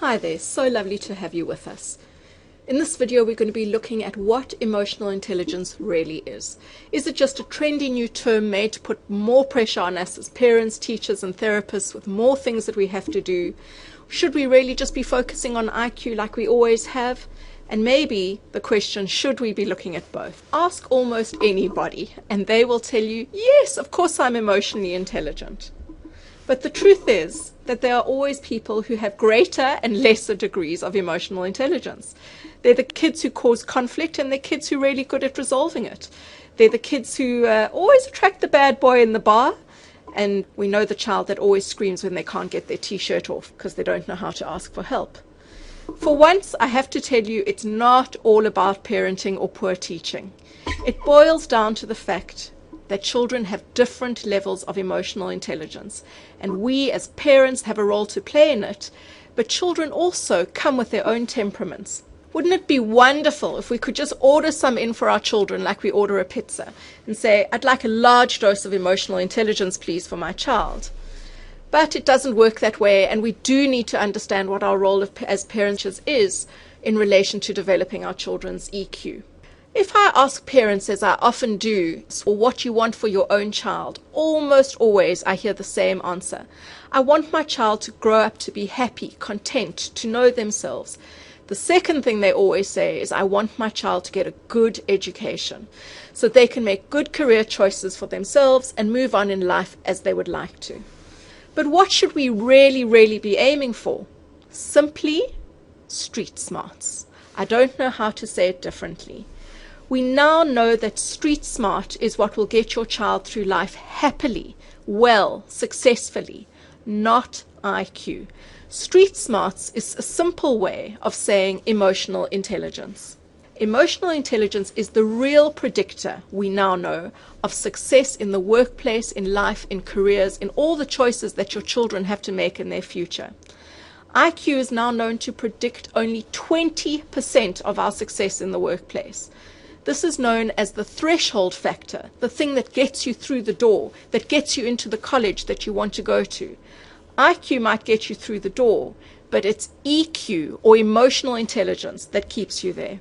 Hi there, so lovely to have you with us. In this video we're going to be looking at what emotional intelligence really is. Is it just a trendy new term made to put more pressure on us as parents, teachers and therapists with more things that we have to do? Should we really just be focusing on IQ like we always have? And maybe the question, should we be looking at both? Ask almost anybody and they will tell you, yes, of course I'm emotionally intelligent. But the truth is that there are always people who have greater and lesser degrees of emotional intelligence. They're the kids who cause conflict and they're kids who are really good at resolving it. They're the kids who always attract the bad boy in the bar. And we know the child that always screams when they can't get their t-shirt off because they don't know how to ask for help. For once, I have to tell you, it's not all about parenting or poor teaching. It boils down to the fact that children have different levels of emotional intelligence, and we as parents have a role to play in it, but children also come with their own temperaments. Wouldn't it be wonderful if we could just order some in for our children like we order a pizza and say, I'd like a large dose of emotional intelligence, please, for my child? But it doesn't work that way, and we do need to understand what our role as parents is in relation to developing our children's EQ. If I ask parents, as I often do, for what you want for your own child, almost always I hear the same answer. I want my child to grow up to be happy, content, to know themselves. The second thing they always say is, I want my child to get a good education so they can make good career choices for themselves and move on in life as they would like to. But what should we really be aiming for? Simply street smarts. I don't know how to say it differently. We now know that street smart is what will get your child through life happily, well, successfully, not IQ. Street smarts is a simple way of saying emotional intelligence. Emotional intelligence is the real predictor, we now know, of success in the workplace, in life, in careers, in all the choices that your children have to make in their future. IQ is now known to predict only 20% of our success in the workplace. This is known as the threshold factor, the thing that gets you through the door, that gets you into the college that you want to go to. IQ might get you through the door, but it's EQ, or emotional intelligence, that keeps you there.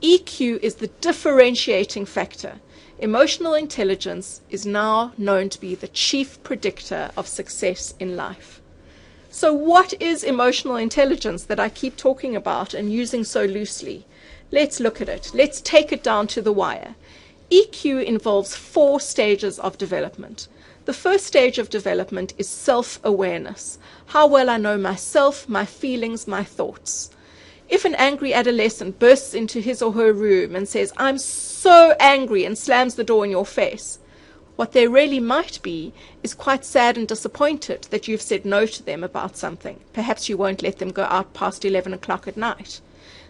EQ is the differentiating factor. Emotional intelligence is now known to be the chief predictor of success in life. So what is emotional intelligence that I keep talking about and using so loosely? Let's look at it. Let's take it down to the wire. EQ involves 4 stages of development. The first stage of development is self-awareness. How well I know myself, my feelings, my thoughts. If an angry adolescent bursts into his or her room and says, I'm so angry, and slams the door in your face, what they really might be is quite sad and disappointed that you've said no to them about something. Perhaps you won't let them go out past 11 o'clock at night.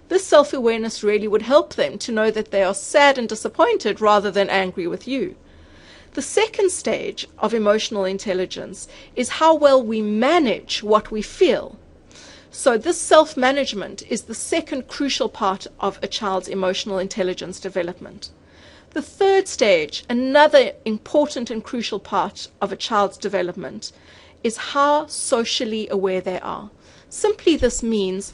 This self-awareness really would help them to know that they are sad and disappointed rather than angry with you. The second stage of emotional intelligence is how well we manage what we feel. So this self-management is the second crucial part of a child's emotional intelligence development. The third stage, another important and crucial part of a child's development, is how socially aware they are. Simply this means,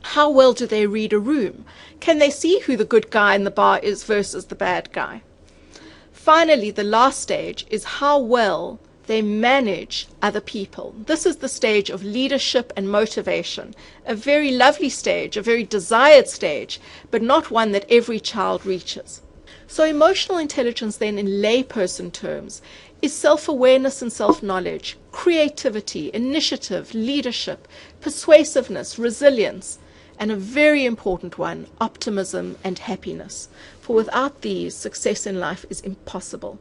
how well do they read a room? Can they see who the good guy in the bar is versus the bad guy? Finally, the last stage is how well they manage other people. This is the stage of leadership and motivation, a very lovely stage, a very desired stage, but not one that every child reaches. So emotional intelligence then, in layperson terms, is self-awareness and self-knowledge, creativity, initiative, leadership, persuasiveness, resilience, and a very important one, optimism and happiness. For without these, success in life is impossible.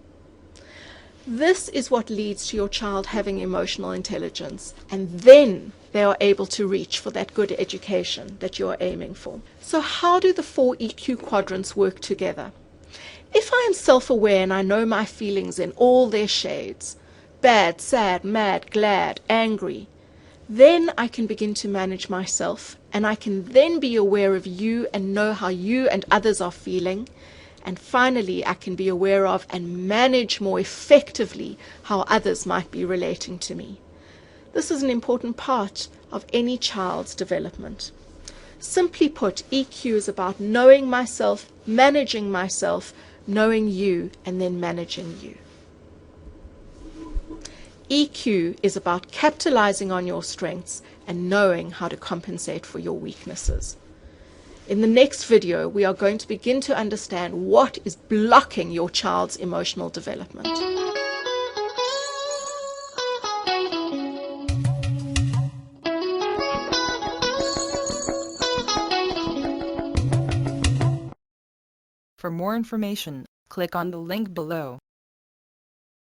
This is what leads to your child having emotional intelligence, and then they are able to reach for that good education that you are aiming for. So how do the 4 EQ quadrants work together? If I am self-aware and I know my feelings in all their shades, bad, sad, mad, glad, angry, then I can begin to manage myself, and I can then be aware of you and know how you and others are feeling. And finally, I can be aware of and manage more effectively how others might be relating to me. This is an important part of any child's development. Simply put, EQ is about knowing myself, knowing you, and then managing you. EQ is about capitalizing on your strengths and knowing how to compensate for your weaknesses. In the next video, we are going to begin to understand what is blocking your child's emotional development. For more information, click on the link below.